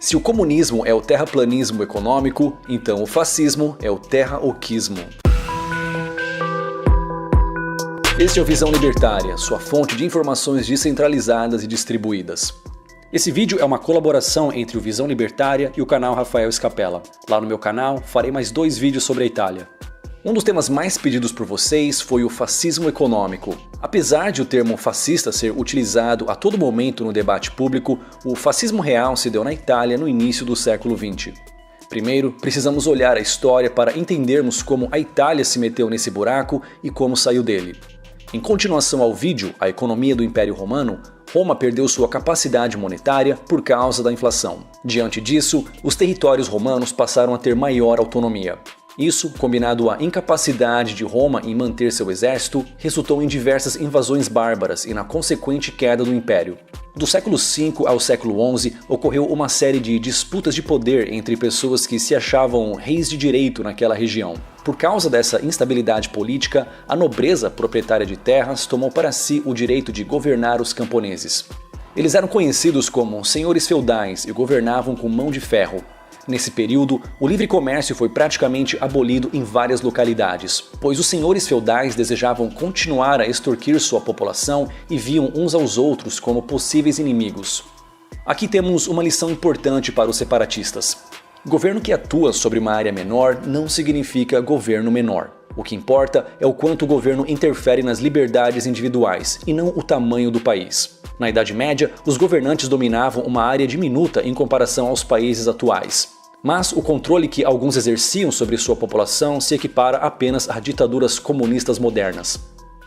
Se o comunismo é o terraplanismo econômico, então o fascismo é o terra-oquismo. Este é o Visão Libertária, sua fonte de informações descentralizadas e distribuídas. Esse vídeo é uma colaboração entre o Visão Libertária e o canal Rafael Scapella. Lá no meu canal, farei mais 2 vídeos sobre a Itália. Um dos temas mais pedidos por vocês foi o fascismo econômico. Apesar de o termo fascista ser utilizado a todo momento no debate público, o fascismo real se deu na Itália no início do século XX. Primeiro, precisamos olhar a história para entendermos como a Itália se meteu nesse buraco e como saiu dele. Em continuação ao vídeo, a economia do Império Romano, Roma perdeu sua capacidade monetária por causa da inflação. Diante disso, os territórios romanos passaram a ter maior autonomia. Isso, combinado à incapacidade de Roma em manter seu exército, resultou em diversas invasões bárbaras e na consequente queda do Império. Do século V ao século XI, ocorreu uma série de disputas de poder entre pessoas que se achavam reis de direito naquela região. Por causa dessa instabilidade política, a nobreza proprietária de terras tomou para si o direito de governar os camponeses. Eles eram conhecidos como senhores feudais e governavam com mão de ferro. Nesse período, o livre comércio foi praticamente abolido em várias localidades, pois os senhores feudais desejavam continuar a extorquir sua população e viam uns aos outros como possíveis inimigos. Aqui temos uma lição importante para os separatistas. Governo que atua sobre uma área menor não significa governo menor. O que importa é o quanto o governo interfere nas liberdades individuais, e não o tamanho do país. Na Idade Média, os governantes dominavam uma área diminuta em comparação aos países atuais. Mas o controle que alguns exerciam sobre sua população se equipara apenas a ditaduras comunistas modernas.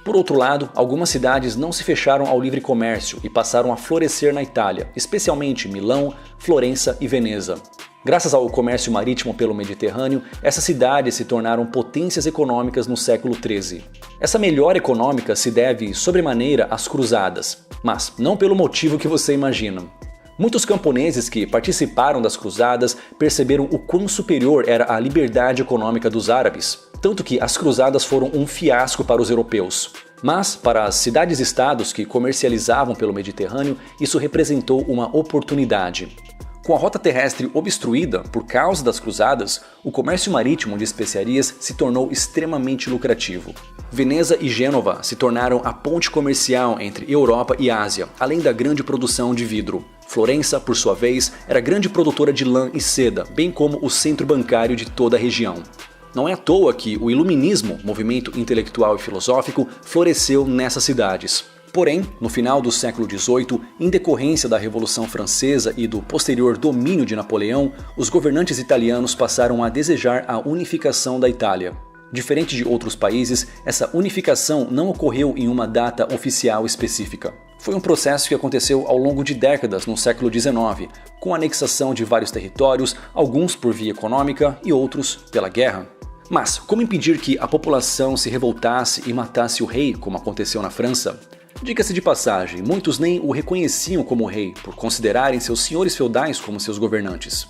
Por outro lado, algumas cidades não se fecharam ao livre comércio e passaram a florescer na Itália, especialmente Milão, Florença e Veneza. Graças ao comércio marítimo pelo Mediterrâneo, essas cidades se tornaram potências econômicas no século XIII. Essa melhora econômica se deve, sobremaneira, às cruzadas, mas não pelo motivo que você imagina. Muitos camponeses que participaram das cruzadas perceberam o quão superior era a liberdade econômica dos árabes, tanto que as cruzadas foram um fiasco para os europeus. Mas, para as cidades-estados que comercializavam pelo Mediterrâneo, isso representou uma oportunidade. Com a rota terrestre obstruída por causa das cruzadas, o comércio marítimo de especiarias se tornou extremamente lucrativo. Veneza e Gênova se tornaram a ponte comercial entre Europa e Ásia, além da grande produção de vidro. Florença, por sua vez, era grande produtora de lã e seda, bem como o centro bancário de toda a região. Não é à toa que o Iluminismo, movimento intelectual e filosófico, floresceu nessas cidades. Porém, no final do século XVIII, em decorrência da Revolução Francesa e do posterior domínio de Napoleão, os governantes italianos passaram a desejar a unificação da Itália. Diferente de outros países, essa unificação não ocorreu em uma data oficial específica. Foi um processo que aconteceu ao longo de décadas no século XIX, com a anexação de vários territórios, alguns por via econômica e outros pela guerra. Mas como impedir que a população se revoltasse e matasse o rei, como aconteceu na França? Diga-se de passagem, muitos nem o reconheciam como rei, por considerarem seus senhores feudais como seus governantes.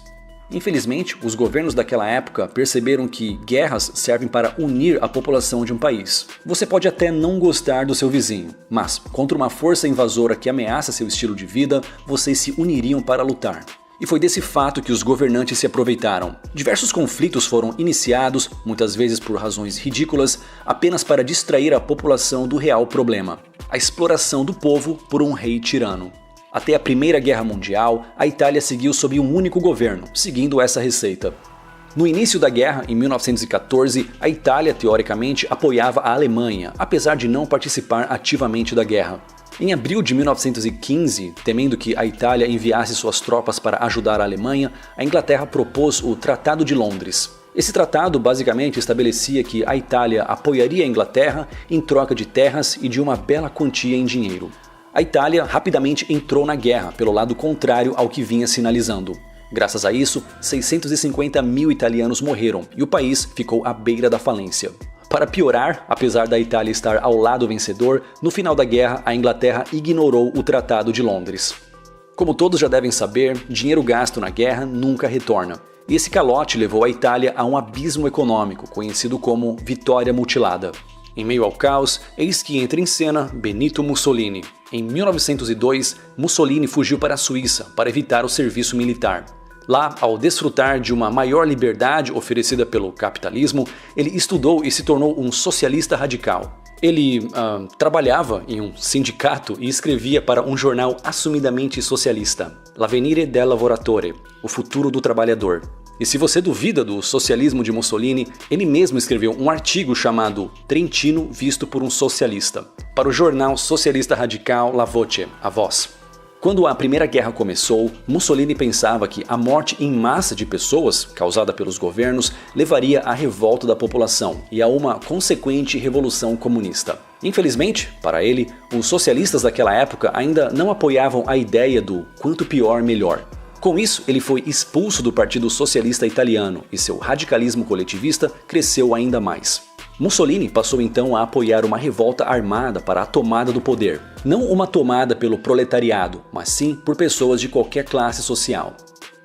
Infelizmente, os governos daquela época perceberam que guerras servem para unir a população de um país. Você pode até não gostar do seu vizinho, mas contra uma força invasora que ameaça seu estilo de vida, vocês se uniriam para lutar. E foi desse fato que os governantes se aproveitaram. Diversos conflitos foram iniciados, muitas vezes por razões ridículas, apenas para distrair a população do real problema: a exploração do povo por um rei tirano. Até a Primeira Guerra Mundial, a Itália seguiu sob um único governo, seguindo essa receita. No início da guerra, em 1914, a Itália teoricamente apoiava a Alemanha, apesar de não participar ativamente da guerra. Em abril de 1915, temendo que a Itália enviasse suas tropas para ajudar a Alemanha, a Inglaterra propôs o Tratado de Londres. Esse tratado basicamente estabelecia que a Itália apoiaria a Inglaterra em troca de terras e de uma bela quantia em dinheiro. A Itália rapidamente entrou na guerra pelo lado contrário ao que vinha sinalizando. Graças a isso, 650 mil italianos morreram e o país ficou à beira da falência. Para piorar, apesar da Itália estar ao lado vencedor, no final da guerra a Inglaterra ignorou o Tratado de Londres. Como todos já devem saber, dinheiro gasto na guerra nunca retorna. E esse calote levou a Itália a um abismo econômico, conhecido como Vitória Mutilada. Em meio ao caos, eis que entra em cena Benito Mussolini. Em 1902, Mussolini fugiu para a Suíça para evitar o serviço militar. Lá, ao desfrutar de uma maior liberdade oferecida pelo capitalismo, ele estudou e se tornou um socialista radical. Ele trabalhava em um sindicato e escrevia para um jornal assumidamente socialista, L'Avvenire del Lavoratore, o futuro do trabalhador. E se você duvida do socialismo de Mussolini, ele mesmo escreveu um artigo chamado Trentino visto por um socialista, para o jornal socialista radical La Voce, a Voz. Quando a Primeira Guerra começou, Mussolini pensava que a morte em massa de pessoas, causada pelos governos, levaria à revolta da população e a uma consequente revolução comunista. Infelizmente, para ele, os socialistas daquela época ainda não apoiavam a ideia do quanto pior, melhor. Com isso, ele foi expulso do Partido Socialista Italiano e seu radicalismo coletivista cresceu ainda mais. Mussolini passou então a apoiar uma revolta armada para a tomada do poder. Não uma tomada pelo proletariado, mas sim por pessoas de qualquer classe social.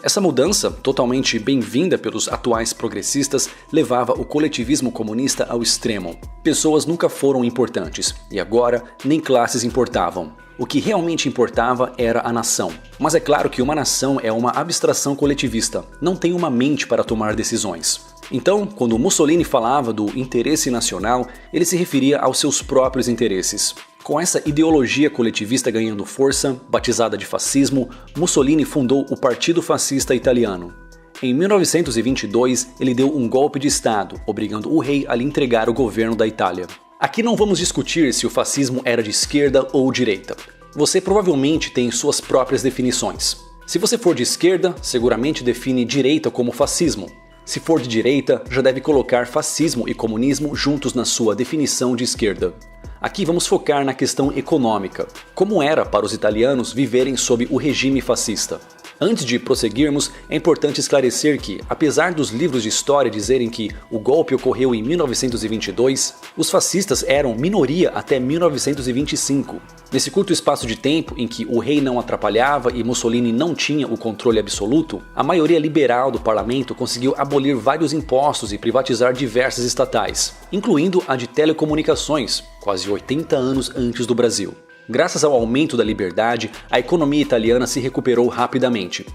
Essa mudança, totalmente bem-vinda pelos atuais progressistas, levava o coletivismo comunista ao extremo. Pessoas nunca foram importantes, e agora nem classes importavam. O que realmente importava era a nação. Mas é claro que uma nação é uma abstração coletivista, não tem uma mente para tomar decisões. Então, quando Mussolini falava do interesse nacional, ele se referia aos seus próprios interesses. Com essa ideologia coletivista ganhando força, batizada de fascismo, Mussolini fundou o Partido Fascista Italiano. Em 1922, ele deu um golpe de Estado, obrigando o rei a lhe entregar o governo da Itália. Aqui não vamos discutir se o fascismo era de esquerda ou direita. Você provavelmente tem suas próprias definições. Se você for de esquerda, seguramente define direita como fascismo. Se for de direita, já deve colocar fascismo e comunismo juntos na sua definição de esquerda. Aqui vamos focar na questão econômica. Como era para os italianos viverem sob o regime fascista? Antes de prosseguirmos, é importante esclarecer que, apesar dos livros de história dizerem que o golpe ocorreu em 1922, os fascistas eram minoria até 1925. Nesse curto espaço de tempo em que o rei não atrapalhava e Mussolini não tinha o controle absoluto, a maioria liberal do parlamento conseguiu abolir vários impostos e privatizar diversas estatais, incluindo a de telecomunicações, quase 80 anos antes do Brasil. Graças ao aumento da liberdade, a economia italiana se recuperou rapidamente.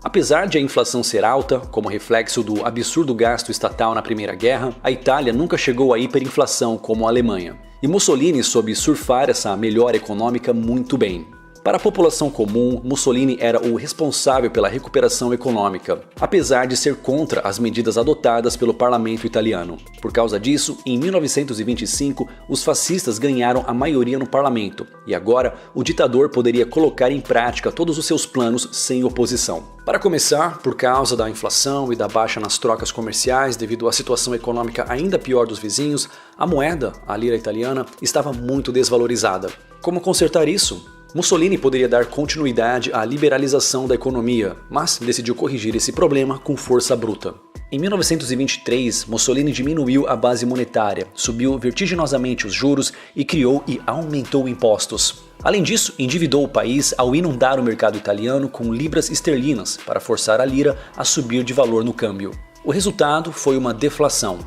Apesar de a inflação ser alta, como reflexo do absurdo gasto estatal na Primeira Guerra, a Itália nunca chegou à hiperinflação como a Alemanha. E Mussolini soube surfar essa melhora econômica muito bem. Para a população comum, Mussolini era o responsável pela recuperação econômica, apesar de ser contra as medidas adotadas pelo parlamento italiano. Por causa disso, em 1925, os fascistas ganharam a maioria no parlamento, e agora o ditador poderia colocar em prática todos os seus planos sem oposição. Para começar, por causa da inflação e da baixa nas trocas comerciais devido à situação econômica ainda pior dos vizinhos, a moeda, a lira italiana, estava muito desvalorizada. Como consertar isso? Mussolini poderia dar continuidade à liberalização da economia, mas decidiu corrigir esse problema com força bruta. Em 1923, Mussolini diminuiu a base monetária, subiu vertiginosamente os juros e criou e aumentou impostos. Além disso, endividou o país ao inundar o mercado italiano com libras esterlinas para forçar a lira a subir de valor no câmbio. O resultado foi uma deflação.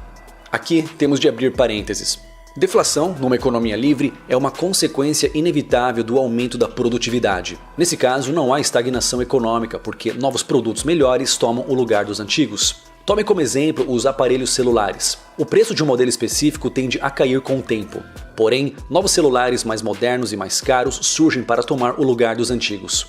Aqui temos de abrir parênteses. Deflação, numa economia livre, é uma consequência inevitável do aumento da produtividade. Nesse caso, não há estagnação econômica, porque novos produtos melhores tomam o lugar dos antigos. Tome como exemplo os aparelhos celulares. O preço de um modelo específico tende a cair com o tempo. Porém, novos celulares mais modernos e mais caros surgem para tomar o lugar dos antigos.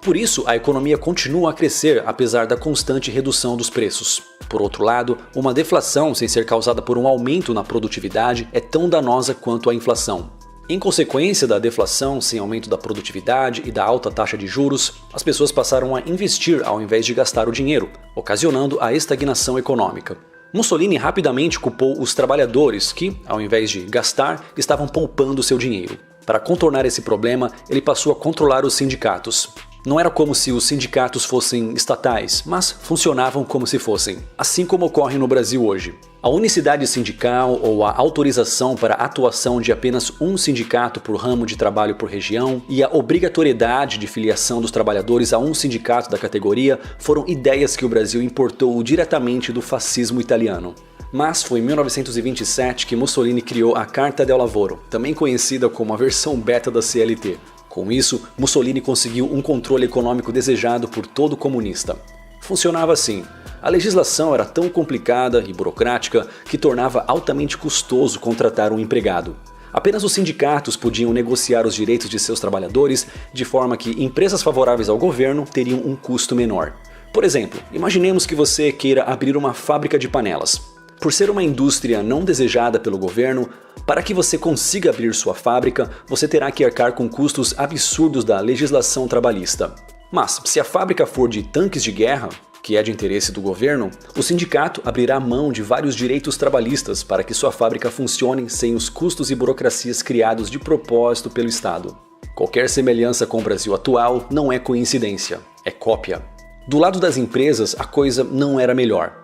Por isso, a economia continua a crescer apesar da constante redução dos preços. Por outro lado, uma deflação sem ser causada por um aumento na produtividade é tão danosa quanto a inflação. Em consequência da deflação sem aumento da produtividade e da alta taxa de juros, as pessoas passaram a investir ao invés de gastar o dinheiro, ocasionando a estagnação econômica. Mussolini rapidamente culpou os trabalhadores que, ao invés de gastar, estavam poupando seu dinheiro. Para contornar esse problema, ele passou a controlar os sindicatos. Não era como se os sindicatos fossem estatais, mas funcionavam como se fossem, assim como ocorre no Brasil hoje. A unicidade sindical ou a autorização para a atuação de apenas um sindicato por ramo de trabalho por região e a obrigatoriedade de filiação dos trabalhadores a um sindicato da categoria foram ideias que o Brasil importou diretamente do fascismo italiano. Mas foi em 1927 que Mussolini criou a Carta del Lavoro, também conhecida como a versão beta da CLT. Com isso, Mussolini conseguiu um controle econômico desejado por todo comunista. Funcionava assim. A legislação era tão complicada e burocrática que tornava altamente custoso contratar um empregado. Apenas os sindicatos podiam negociar os direitos de seus trabalhadores de forma que empresas favoráveis ao governo teriam um custo menor. Por exemplo, imaginemos que você queira abrir uma fábrica de panelas. Por ser uma indústria não desejada pelo governo, para que você consiga abrir sua fábrica, você terá que arcar com custos absurdos da legislação trabalhista. Mas, se a fábrica for de tanques de guerra, que é de interesse do governo, o sindicato abrirá mão de vários direitos trabalhistas para que sua fábrica funcione sem os custos e burocracias criados de propósito pelo Estado. Qualquer semelhança com o Brasil atual não é coincidência, é cópia. Do lado das empresas, a coisa não era melhor.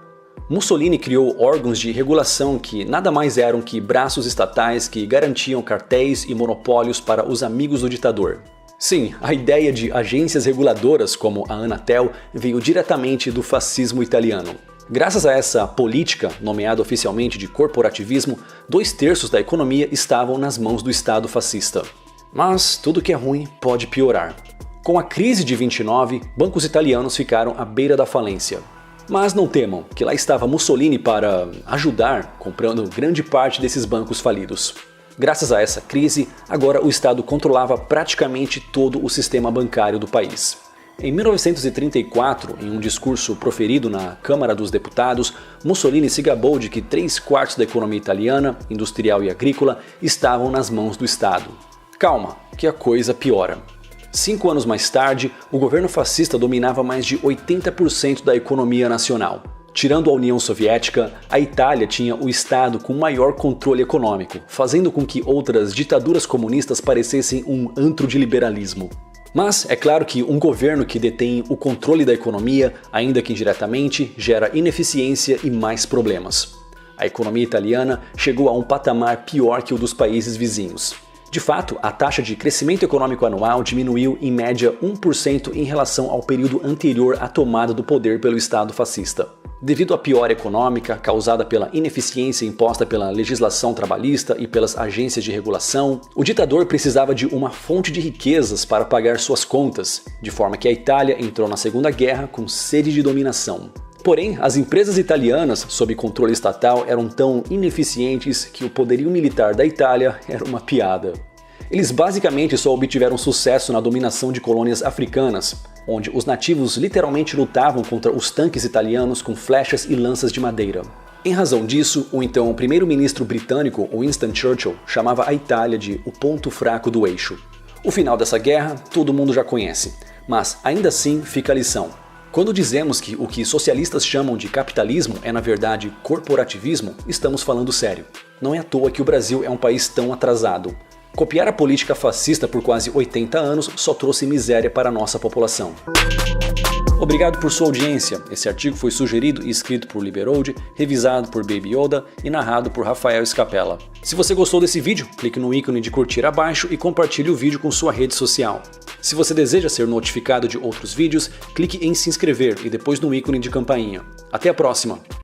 Mussolini criou órgãos de regulação que nada mais eram que braços estatais que garantiam cartéis e monopólios para os amigos do ditador. Sim, a ideia de agências reguladoras como a Anatel veio diretamente do fascismo italiano. Graças a essa política, nomeada oficialmente de corporativismo, 2/3 da economia estavam nas mãos do Estado fascista. Mas tudo que é ruim pode piorar. Com a crise de 29, bancos italianos ficaram à beira da falência. Mas não temam, que lá estava Mussolini para ajudar, comprando grande parte desses bancos falidos. Graças a essa crise, agora o Estado controlava praticamente todo o sistema bancário do país. Em 1934, em um discurso proferido na Câmara dos Deputados, Mussolini se gabou de que 3/4 da economia italiana, industrial e agrícola, estavam nas mãos do Estado. Calma, que a coisa piora. 5 anos mais tarde, o governo fascista dominava mais de 80% da economia nacional. Tirando a União Soviética, a Itália tinha o Estado com maior controle econômico, fazendo com que outras ditaduras comunistas parecessem um antro de liberalismo. Mas é claro que um governo que detém o controle da economia, ainda que indiretamente, gera ineficiência e mais problemas. A economia italiana chegou a um patamar pior que o dos países vizinhos. De fato, a taxa de crescimento econômico anual diminuiu em média 1% em relação ao período anterior à tomada do poder pelo Estado fascista. Devido à piora econômica causada pela ineficiência imposta pela legislação trabalhista e pelas agências de regulação, o ditador precisava de uma fonte de riquezas para pagar suas contas, de forma que a Itália entrou na Segunda Guerra com sede de dominação. Porém, as empresas italianas, sob controle estatal, eram tão ineficientes que o poderio militar da Itália era uma piada. Eles basicamente só obtiveram sucesso na dominação de colônias africanas, onde os nativos literalmente lutavam contra os tanques italianos com flechas e lanças de madeira. Em razão disso, o então primeiro-ministro britânico Winston Churchill chamava a Itália de o ponto fraco do eixo. O final dessa guerra todo mundo já conhece, mas ainda assim fica a lição. Quando dizemos que o que socialistas chamam de capitalismo é na verdade corporativismo, estamos falando sério. Não é à toa que o Brasil é um país tão atrasado. Copiar a política fascista por quase 80 anos só trouxe miséria para a nossa população. Obrigado por sua audiência. Esse artigo foi sugerido e escrito por Liberold, revisado por Baby Yoda e narrado por Rafael Scapella. Se você gostou desse vídeo, clique no ícone de curtir abaixo e compartilhe o vídeo com sua rede social. Se você deseja ser notificado de outros vídeos, clique em se inscrever e depois no ícone de campainha. Até a próxima!